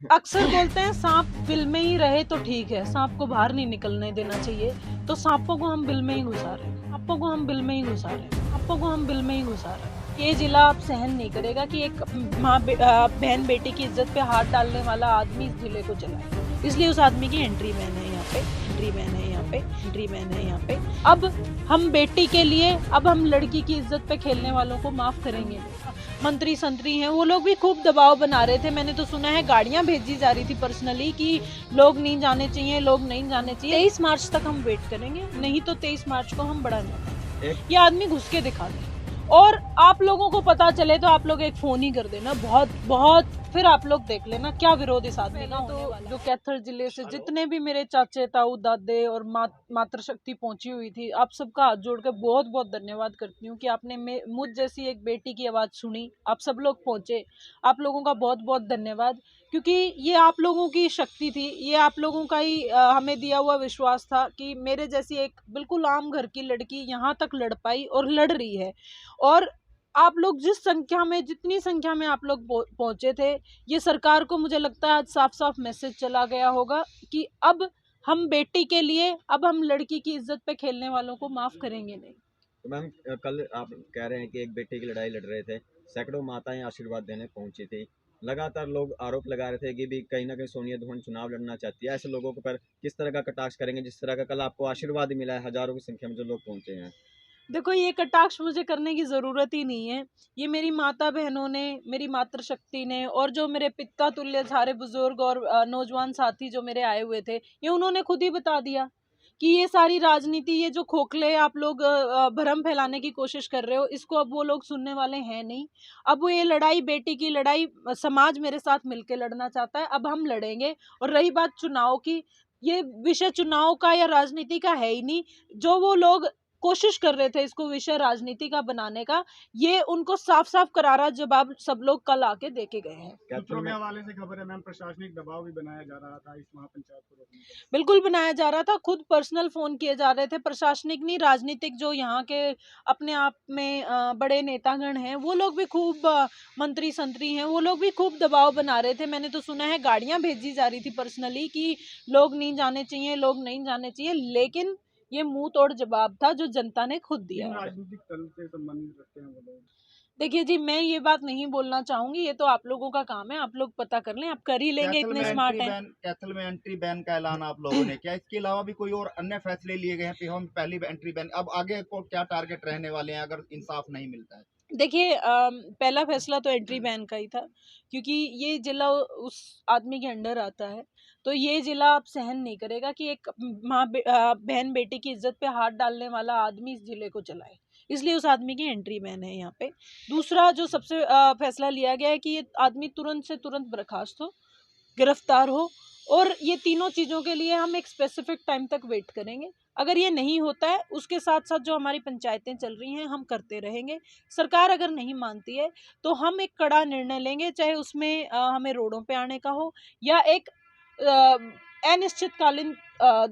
अक्सर बोलते हैं सांप बिल में ही रहे तो ठीक है, सांप को बाहर नहीं निकलने देना चाहिए। तो सांपों को हम बिल में ही घुसा रहे हैं, सांपों को हम बिल में ही घुसा रहे हैं, सांपों को हम बिल में ही घुसा रहे हैं। ये जिला अब सहन नहीं करेगा कि एक बहन बेटी की इज्जत पे हाथ डालने वाला आदमी इस जिले को चलाए। इसलिए उस आदमी की एंट्री बैन है यहाँ पे, एंट्री बैन है यहाँ पे, एंट्री बैन है यहाँ पे। अब हम बेटी के लिए, अब हम लड़की की इज्जत पे खेलने वालों को माफ करेंगे। मंत्री संतरी हैं वो लोग भी खूब दबाव बना रहे थे। मैंने तो सुना है गाड़ियां भेजी जा रही थी पर्सनली कि लोग नहीं जाने चाहिए, लोग नहीं जाने चाहिए। 23 मार्च तक हम वेट करेंगे, नहीं तो 23 मार्च को हम बढ़ा जाएंगे। ये आदमी घुस के दिखा दे और आप लोगों को पता चले तो आप लोग एक फोन ही कर देना, बहुत बहुत, फिर आप लोग देख लेना क्या विरोध इस आदमी का होने वाला। जो कैथल जिले से जितने भी मेरे चाचे ताऊ दादे और मातृशक्ति पहुंची हुई थी, आप सबका हाथ जोड़कर बहुत बहुत धन्यवाद करती हूँ कि आपने मुझ जैसी एक बेटी की आवाज सुनी। आप सब लोग पहुंचे, आप लोगों का बहुत बहुत धन्यवाद। क्योंकि ये आप लोगों की शक्ति थी, ये आप लोगों का ही हमें दिया हुआ विश्वास था कि मेरे जैसी एक बिल्कुल आम घर की लड़की यहाँ तक लड़ पाई और लड़ रही है। और आप लोग जिस संख्या में, जितनी संख्या में आप लोग पहुंचे थे, ये सरकार को मुझे लगता है आज साफ साफ मैसेज चला गया होगा कि अब हम बेटी के लिए, अब हम लड़की की इज्जत पे खेलने वालों को माफ करेंगे नहीं। तो मैम, कल आप कह रहे हैं कि एक बेटे की लड़ाई लड़ रहे थे, सैकड़ों माताएं आशीर्वाद देने पहुंची थी। लगातार लोग आरोप लगा रहे थे कि भी कहीं ना कहीं सोनिया दुल्हन चुनाव लड़ना चाहती है। ऐसे लोगों को पर किस तरह का कटाक्ष करेंगे जिस तरह का कल आपको आशीर्वाद मिला है, हजारों की संख्या में जो लोग पहुंचे हैं? देखो, ये कटाक्ष मुझे करने की जरूरत ही नहीं है। ये मेरी माता बहनों ने, मेरी मातृशक्ति ने और जो मेरे पिता तुल्य सारे बुजुर्ग और नौजवान साथी जो मेरे आए हुए थे, ये उन्होंने खुद ही बता दिया कि ये सारी राजनीति, ये जो खोखले आप लोग भ्रम फैलाने की कोशिश कर रहे हो, इसको अब वो लोग सुनने वाले हैं नहीं। अब वो ये लड़ाई, बेटी की लड़ाई, समाज मेरे साथ मिलकर लड़ना चाहता है, अब हम लड़ेंगे। और रही बात चुनाव की, ये विषय चुनाव का या राजनीति का है ही नहीं। जो वो लोग कोशिश कर रहे थे इसको विषय राजनीति का बनाने का, ये उनको साफ साफ करारा जवाब सब लोग कल आके देके गए हैं। सूत्रों के हवाले से खबर है मैम, प्रशासनिक दबाव भी बनाया जा रहा था इस महापंचायत को रोकने के लिए। बिल्कुल बनाया जा रहा था, खुद पर्सनल फोन किए जा रहे थे। प्रशासनिक नहीं, राजनीतिक जो यहाँ के अपने आप में बड़े नेतागण हैं, वो लोग भी खूब मंत्री संतरी हैं, वो लोग भी खूब दबाव बना रहे थे। मैंने तो सुना है गाड़ियां भेजी जा रही थी पर्सनली कि लोग नहीं जाने चाहिए, लोग नहीं जाने चाहिए। लेकिन ये मुंह तोड़ जवाब था जो जनता ने खुद दिया। राजनीतिक दल से संबंधित रखते हैं वो लोग। देखिए जी, मैं ये बात नहीं बोलना चाहूंगी, ये तो आप लोगों का काम है, आप लोग पता कर लें, आप कर ही लेंगे, इतने स्मार्ट हैं। कैथल में एंट्री बैन का ऐलान आप लोगों ने किया, इसके अलावा भी कोई और अन्य फैसले लिए गए हैं? कि हम पहली एंट्री बैन, अब आगे को क्या टारगेट रहने वाले हैं अगर इंसाफ नहीं मिलता है? देखिए, पहला फैसला तो एंट्री बैन का ही था, क्योंकि ये जिला उस आदमी के अंडर आता है। तो ये जिला अब सहन नहीं करेगा कि एक बहन बेटी की इज्जत पे हाथ डालने वाला आदमी इस जिले को चलाए। इसलिए उस आदमी की एंट्री बैन है यहाँ पे। दूसरा जो सबसे फैसला लिया गया है कि ये आदमी तुरंत से तुरंत बर्खास्त हो, गिरफ्तार हो। और ये तीनों चीज़ों के लिए हम एक स्पेसिफिक टाइम तक वेट करेंगे। अगर ये नहीं होता है, उसके साथ साथ जो हमारी पंचायतें चल रही हैं हम करते रहेंगे। सरकार अगर नहीं मानती है तो हम एक कड़ा निर्णय लेंगे, चाहे उसमें हमें रोडों पे आने का हो या एक अनिश्चितकालीन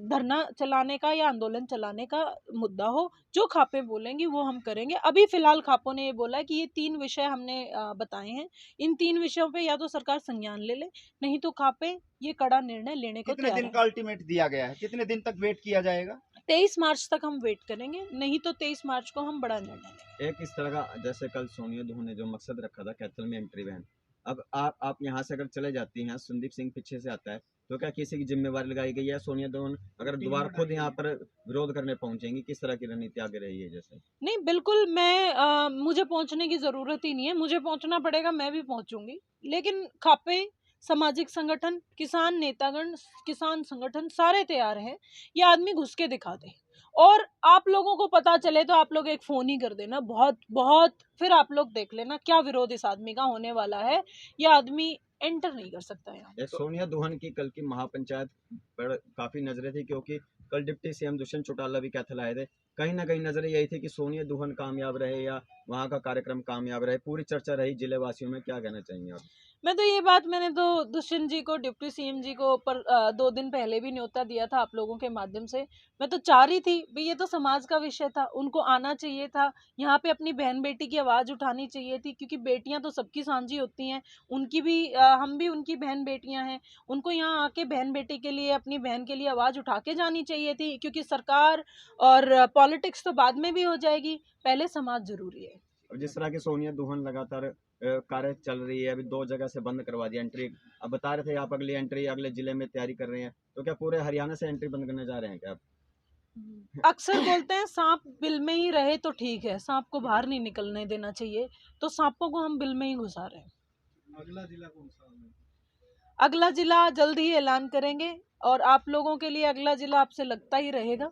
धरना चलाने का या आंदोलन चलाने का मुद्दा हो। जो खापे बोलेंगी वो हम करेंगे। अभी फिलहाल खापों ने ये बोला है कि ये 3 विषय हमने बताए हैं, इन 3 विषयों पे या तो सरकार संज्ञान ले ले, नहीं तो खापे ये कड़ा निर्णय लेने को कितने तैयार दिन है। का अल्टीमेट दिया गया है? कितने दिन तक वेट किया जाएगा? 23 मार्च तक हम वेट करेंगे, नहीं तो 23 मार्च को हम बड़ा निर्णय लेंगे। एक इस तरह का, जैसे कल सोनिया दुल्हन ने जो मकसद रखा था कैथल में एंट्री बैन, अब आप यहाँ से अगर चले जाती हैं, संदीप सिंह पीछे से आता है, तो क्या किसी की जिम्मेवारी लगाई गई है? सोनिया दुल्हन अगर दोबारा खुद यहाँ पर विरोध करने पहुंचेंगी, किस तरह की रणनीति आगे रही है? जैसे नहीं, बिल्कुल, मैं मुझे पहुंचने की जरूरत ही नहीं है, मुझे पहुंचना पड़ेगा, मैं भी पहुंचूंगी। लेकिन खापे, सामाजिक संगठन, किसान नेतागण, किसान संगठन सारे तैयार हैं। ये आदमी घुस के दिखा दे और आप लोगों को पता चले तो आप लोग एक फोन ही कर देना, बहुत बहुत, फिर आप लोग देख लेना क्या विरोध इस आदमी का होने वाला है। ये आदमी एंटर नहीं कर सकता यहाँ। सोनिया दुल्हन की कल की महापंचायत पर काफी नजरें थी, क्योंकि कल डिप्टी सीएम दुष्यंत चौटाला भी कैथल आए थे, कहीं ना कहीं नजर यही थी कि सोनिया दुल्हन कामयाब रहे या वहाँ का कार्यक्रम कामयाब रहे, पूरी चर्चा रही जिले वासियों में, क्या कहना चाहेंगे आप? मैं तो ये बात, मैंने तो दुष्यंत जी को, डिप्टी सीएम जी को पर 2 दिन पहले भी न्योता दिया था आप लोगों के माध्यम से। मैं तो चाह रही थी भाई, ये तो समाज का विषय था, उनको आना चाहिए था यहाँ पे, अपनी बहन बेटी की आवाज़ उठानी चाहिए थी, क्योंकि बेटियां तो सबकी साझी होती हैं, उनकी भी हम भी उनकी बहन बेटियां हैं। उनको यहाँ आके बहन बेटी के लिए, अपनी बहन के लिए आवाज़ उठा के जानी चाहिए थी, क्योंकि सरकार और पॉलिटिक्स तो बाद में भी हो जाएगी, पहले समाज जरूरी है। अब जिस तरह की सोनिया दुल्हन लगातार कार्य चल रही है, अभी 2 जगह से बंद करवा दिया एंट्री, अब बता रहे थे आप अगली एंट्री अगले जिले में तैयारी कर रहे हैं, तो क्या पूरे हरियाणा से एंट्री बंद करने जा रहे हैं क्या आप? अक्सर बोलते हैं सांप बिल में ही रहे तो ठीक है, सांप को बाहर नहीं निकलने देना चाहिए, तो सांपों को हम बिल में ही घुसा रहे हैं। अगला जिला कौन सा है? अगला जिला जल्द ही ऐलान करेंगे, और आप लोगों के लिए अगला जिला आपसे लगता ही रहेगा।